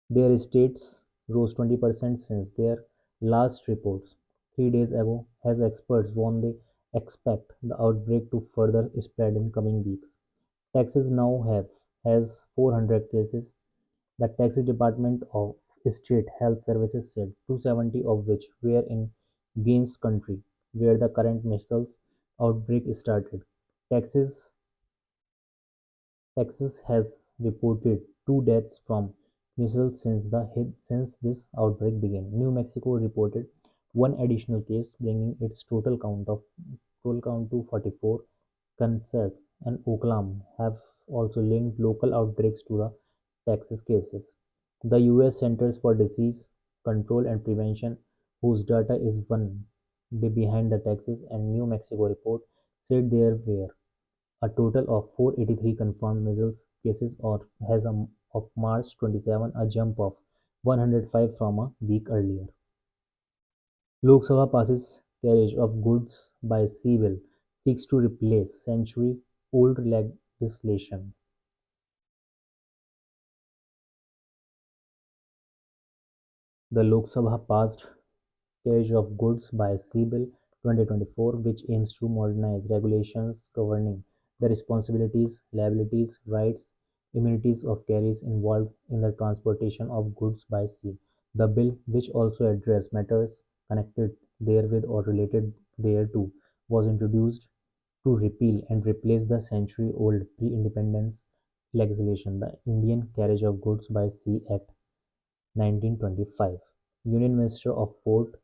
Their estates rose 20% since their last reports 3 days ago, as experts warn they expect the outbreak to further spread in coming weeks. Texas now has 400 cases. The Texas Department of State Health Services said 270 of which were in Gaines County, where the current measles outbreak started. Texas Texas has reported two deaths from measles since this outbreak began. New Mexico reported one additional case, bringing its total count to 44. Kansas and Oklahoma have also linked local outbreaks to the Texas cases. The U.S. Centers for Disease Control and Prevention, whose data is one day behind the Texas and New Mexico report, said there were a total of 483 confirmed measles cases of March 27, a jump of 105 from a week earlier. Lok Sabha passes carriage of goods by sea bill seeks to replace century-old legislation. The Lok Sabha passed carriage of goods by sea bill 2024, which aims to modernize regulations governing the responsibilities, liabilities, rights, immunities of carriers involved in the transportation of goods by sea. The bill, which also addresses matters connected therewith or related thereto, was introduced to repeal and replace the century-old pre-independence legislation, the Indian Carriage of Goods by Sea Act 1925. Union Minister of Port,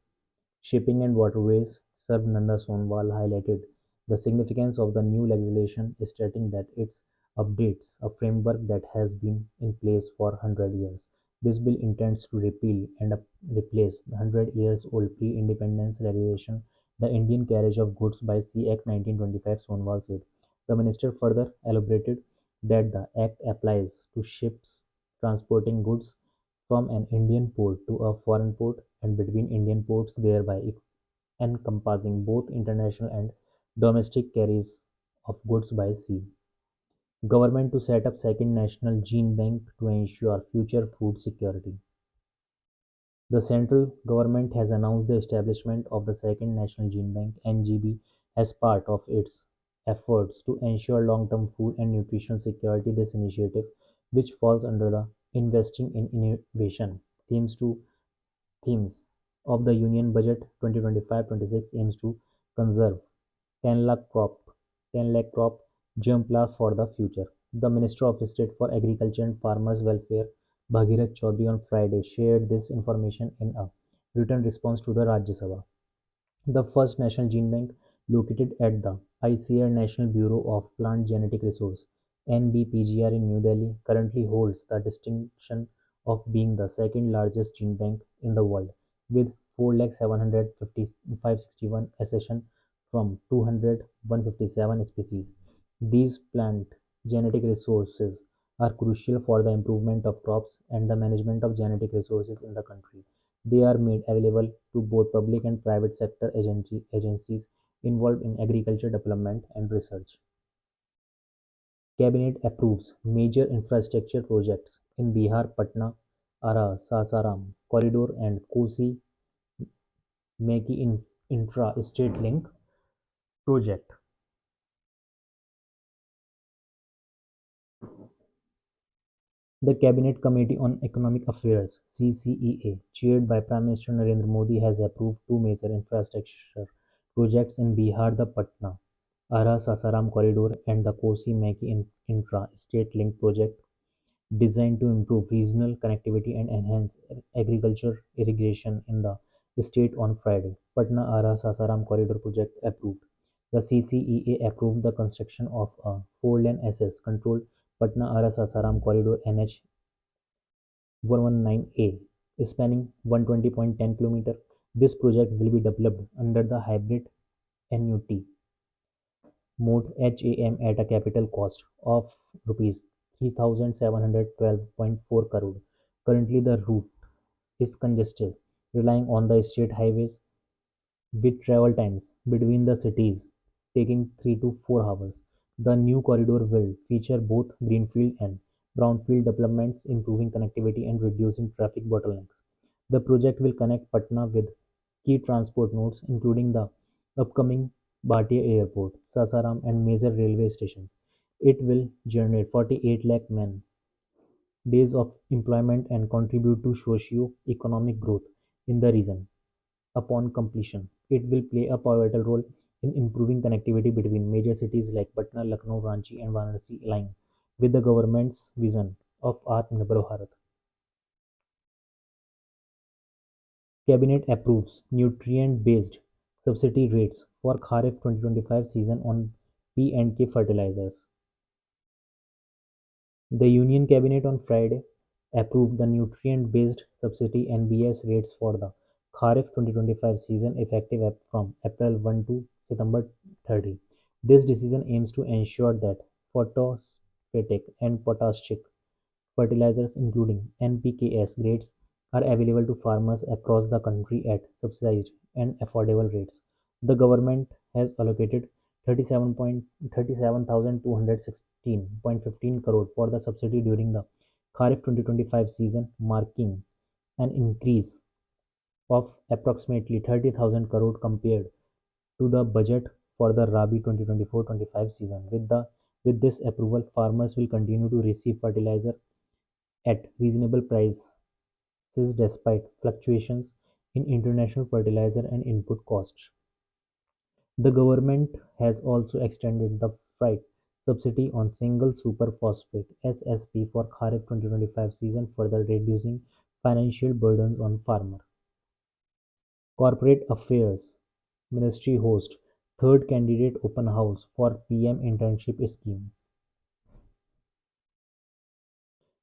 Shipping and Waterways Sarbananda Sonowal highlighted the significance of the new legislation, stating that it updates a framework that has been in place for 100 years. This bill intends to repeal and replace the 100 years old pre-independence legislation, the Indian Carriage of Goods by Sea Act 1925, Sonowal said. The minister further elaborated that the act applies to ships transporting goods from an Indian port to a foreign port and between Indian ports, thereby encompassing both international and domestic carriers of goods by sea. Government to set up second national gene bank to ensure future food security. The central government has announced the establishment of the second national gene bank (NGB) as part of its efforts to ensure long-term food and nutrition security. This initiative, which falls under the Investing in Innovation themes of the Union Budget 2025-26, aims to conserve 10 lakh crop 10 lakh crop germpla for the future. The Minister of State for Agriculture and Farmers Welfare, Bhagirath Chaudhary, on Friday shared this information in a written response to the Rajya Sabha. The first national gene bank, located at the ICAR National Bureau of Plant Genetic Resource (NBPGR) in New Delhi, currently holds the distinction of being the second largest gene bank in the world, with 4,755,61 accessions from 200,157 species. These plant genetic resources are crucial for the improvement of crops and the management of genetic resources in the country. They are made available to both public and private sector agencies involved in agriculture development and research. Cabinet approves major infrastructure projects in Bihar, Patna, Ara Sasaram corridor and Kosi Meki intra-state link project. The Cabinet Committee on Economic Affairs (CCEA), chaired by Prime Minister Narendra Modi, has approved two major infrastructure projects in Bihar: the Patna-Ara-Sasaram corridor and the Kosi-Meki intra-state link project, designed to improve regional connectivity and enhance agriculture irrigation in the state. On Friday, Patna-Ara-Sasaram corridor project approved. The CCEA approved the construction of a four-lane SS-controlled Patna-Ara-Sasaram corridor (NH 119A) spanning 120.10 km. This project will be developed under the hybrid annuity mode (HAM) at a capital cost of rupees 3,712.4 crore. Currently, the route is congested, relying on the state highways, with travel times between the cities taking 3 to 4 hours. The new corridor will feature both greenfield and brownfield developments, improving connectivity and reducing traffic bottlenecks. The project will connect Patna with key transport nodes, including the upcoming Bhatia Airport, Sasaram, and major railway stations. It will generate 48 lakh man days of employment and contribute to socio-economic growth in the region. Upon completion, it will play a pivotal role in improving connectivity between major cities like Patna, Lucknow, Ranchi, and Varanasi, aligning with the government's vision of Atmanirbhar Bharat. Cabinet approves nutrient-based subsidy rates for Kharif 2025 season on P&K fertilizers. The Union Cabinet on Friday approved the nutrient-based subsidy (NBS) rates for the Kharif 2025 season effective from April 1 to September 30. This decision aims to ensure that phosphatic and potassic fertilizers including NPKs grades are available to farmers across the country at subsidized and affordable rates. The government has allocated 37,216.15 crore for the subsidy during the Kharif 2025 season, marking an increase of approximately 30,000 crore compared to the budget for the Rabi 2024-25 season. With this approval, farmers will continue to receive fertilizer at reasonable prices despite fluctuations in international fertilizer and input costs. The government has also extended the freight subsidy on single super phosphate (SSP) for Kharif 2025 season, further reducing financial burdens on farmers. Corporate Affairs Ministry hosts third candidate open house for PM internship scheme.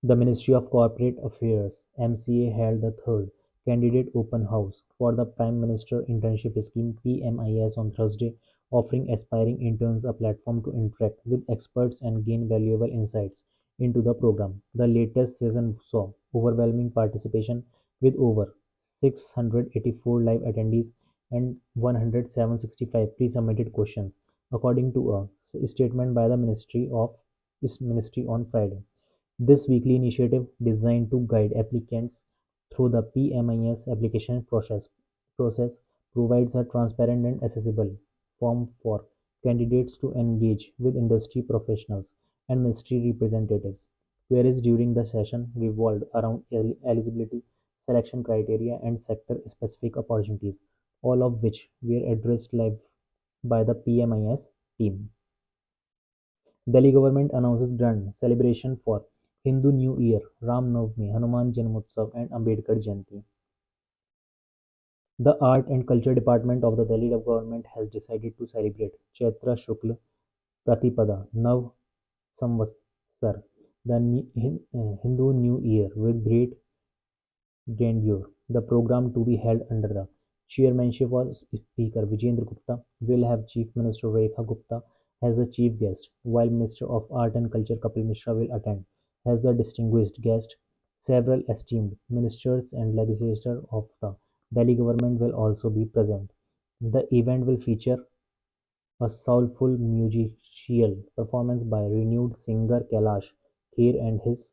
The Ministry of Corporate Affairs (MCA) held the third candidate open house for the Prime Minister Internship Scheme (PMIS) on Thursday, offering aspiring interns a platform to interact with experts and gain valuable insights into the program. The latest season saw overwhelming participation with over 684 live attendees and 1,765 pre-submitted questions, according to a statement by the Ministry on Friday. This weekly initiative, designed to guide applicants through the PMIS application process, provides a transparent and accessible forum for candidates to engage with industry professionals and ministry representatives. Queries during the session revolved around eligibility, selection criteria, and sector-specific opportunities, all of which were addressed live by the PMIS team. Delhi government announces grand celebration for Hindu New Year, Ram Navami, Hanuman Janmotsav and Ambedkar Jayanti. The Art and Culture Department of the Delhi government has decided to celebrate Chaitra Shukla Pratipada Nav Samvatsar, the Hindu New Year, with great grandeur. The program, to be held under the chairmanship of Speaker Vijendra Gupta, will have Chief Minister Rekha Gupta as the chief guest, while Minister of Art and Culture Kapil Mishra will attend as the distinguished guest. Several esteemed ministers and legislators of the Delhi government will also be present. The event will feature a soulful musical performance by renowned singer Kailash Kher and his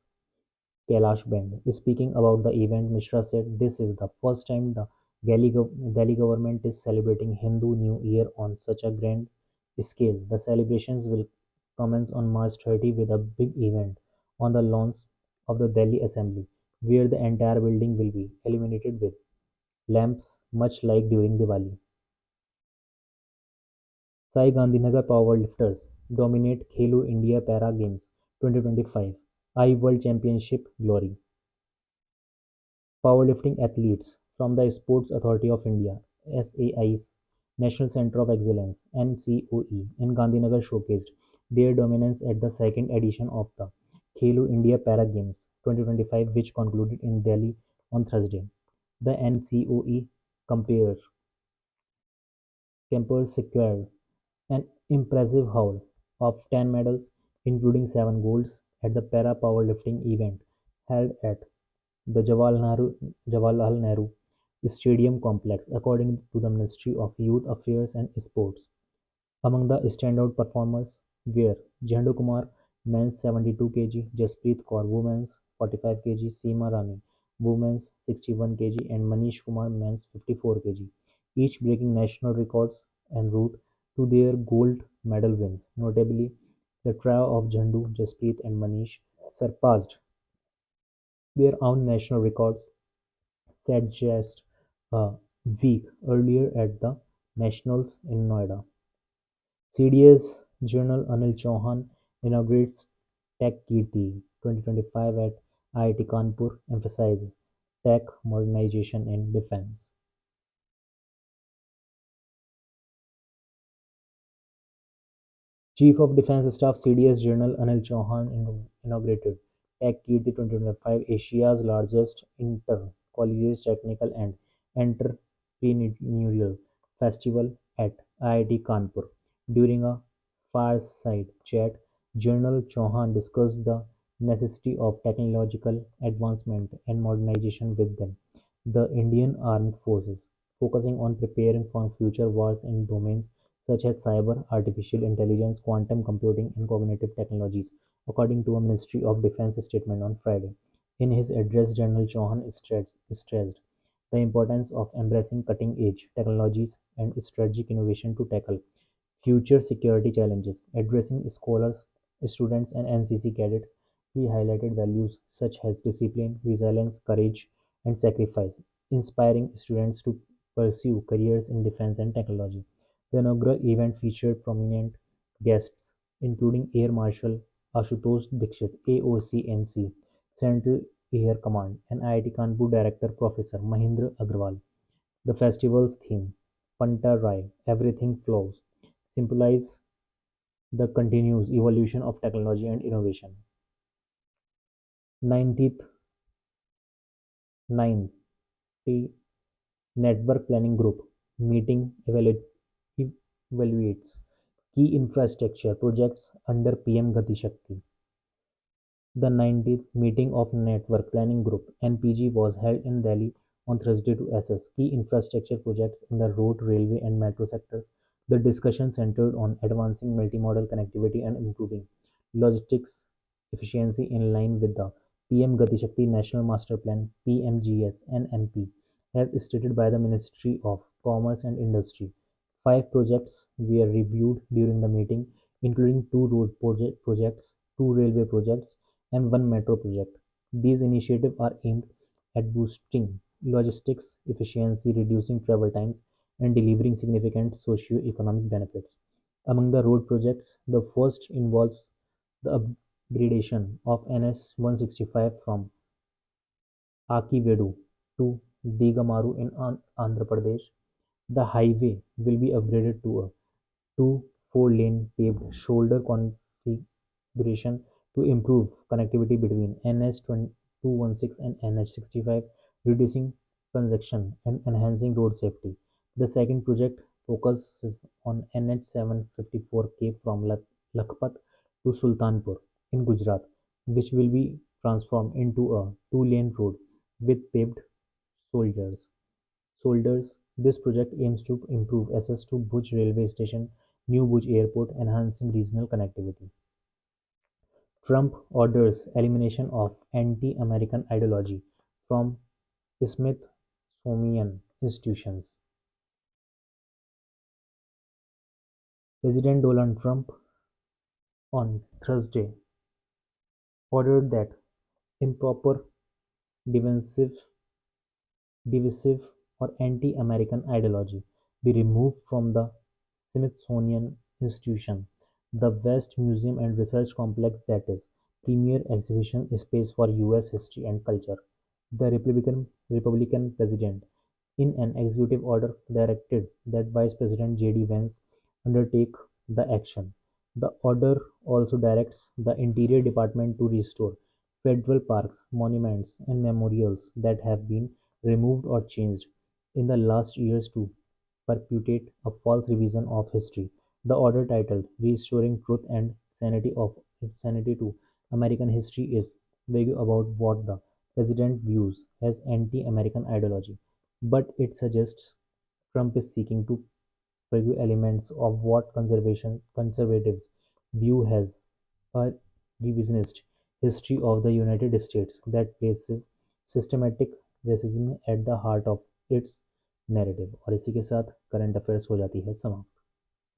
Kailash Band. Speaking about the event, Mishra said, "This is the first time the Delhi government is celebrating Hindu New Year on such a grand scale. The celebrations will commence on March 30 with a big event on the lawns of the Delhi Assembly, where the entire building will be illuminated with lamps, much like during Diwali." Sai Gandhinagar powerlifters dominate Khelo India Para Games 2025 I World Championship glory. Powerlifting athletes from the Sports Authority of India (SAI's) National Centre of Excellence (NCOE) in Gandhinagar showcased their dominance at the second edition of the Khelo India Para Games 2025, which concluded in Delhi on Thursday. The NCOE campers secured an impressive haul of 10 medals, including 7 golds, at the para powerlifting event held at the Jawaharlal Nehru Stadium complex, according to the Ministry of Youth Affairs and Sports. Among the standout performers were Jhandu Kumar men's 72 kg, Jasprit Kaur, women's 45 kg, Seema Rani, women's 61 kg, and Manish Kumar, men's 54 kg, each breaking national records en route to their gold medal wins. Notably, the trio of Jhandu, Jasprit, and Manish surpassed their own national records set just a week earlier at the Nationals in Noida. CDS Journal Anil Chauhan inaugurates Tech Kirti 2025 at IIT Kanpur, emphasizes tech modernization in defense. Chief of Defence Staff (CDS) General Anil Chauhan inaugurated Tech Kirti 2025, Asia's largest inter-collegiate technical and entrepreneurial festival at IIT Kanpur. During a fireside chat, General Chauhan discussed the necessity of technological advancement and modernization within the Indian Armed Forces, focusing on preparing for future wars in domains such as cyber, artificial intelligence, quantum computing, and cognitive technologies, according to a Ministry of Defense statement on Friday. In his address, General Chauhan stressed the importance of embracing cutting-edge technologies and strategic innovation to tackle future security challenges. Addressing scholars, students, and NCC cadets, he highlighted values such as discipline, resilience, courage, and sacrifice, inspiring students to pursue careers in defense and technology. The inaugural event featured prominent guests, including Air Marshal Ashutosh Dikshit, AOCMC, Central Air Command, and IIT Kanpur Director Professor Mahindra Agrawal. The festival's theme, Panta Rai, Everything Flows, symbolize the continuous evolution of technology and innovation. 90th 9th Network Planning Group meeting evaluates key infrastructure projects under PM Gati Shakti. The 90th meeting of Network Planning Group (NPG) was held in Delhi on Thursday to assess key infrastructure projects in the road, railway, and metro sectors. The discussion centered on advancing multimodal connectivity and improving logistics efficiency in line with the PM Gati Shakti National Master Plan (PMGS) and MP, as stated by the Ministry of Commerce and Industry. Five projects were reviewed during the meeting, including two road projects, two railway projects, and one metro project. These initiatives are aimed at boosting logistics efficiency, reducing travel times, and delivering significant socio-economic benefits. Among the road projects, the first involves the upgradation of NS 165 from Akivedu to Digamaru in Andhra Pradesh. The highway will be upgraded to a two four-lane paved shoulder configuration to improve connectivity between NH 216 and NH 65, reducing congestion and enhancing road safety. The second project focuses on NH 754K from Lakhpat to Sultanpur in Gujarat, which will be transformed into a two-lane road with paved shoulders. This project aims to improve access to Bhuj railway station, New Bhuj airport, enhancing regional connectivity. Trump orders elimination of anti-American ideology from Smithsonian institutions. President Donald Trump on Thursday ordered that improper, divisive, divisive or anti-American ideology be removed from the Smithsonian Institution, the vast museum and research complex that is premier exhibition space for US history and culture. The Republican president, in an executive order, directed that Vice President J.D. Vance undertake the action. The order also directs the Interior Department to restore federal parks, monuments, and memorials that have been removed or changed in the last years to perpetuate a false revision of history. The order titled "Restoring Truth and Sanity to American History" is vague about what the president views as anti-American ideology, but it suggests Trump is seeking to purge elements of what conservatives view as a revisionist history of the United States that places systematic racism at the heart of its narrative। और इसी के साथ current affairs हो जाती है समाप्त।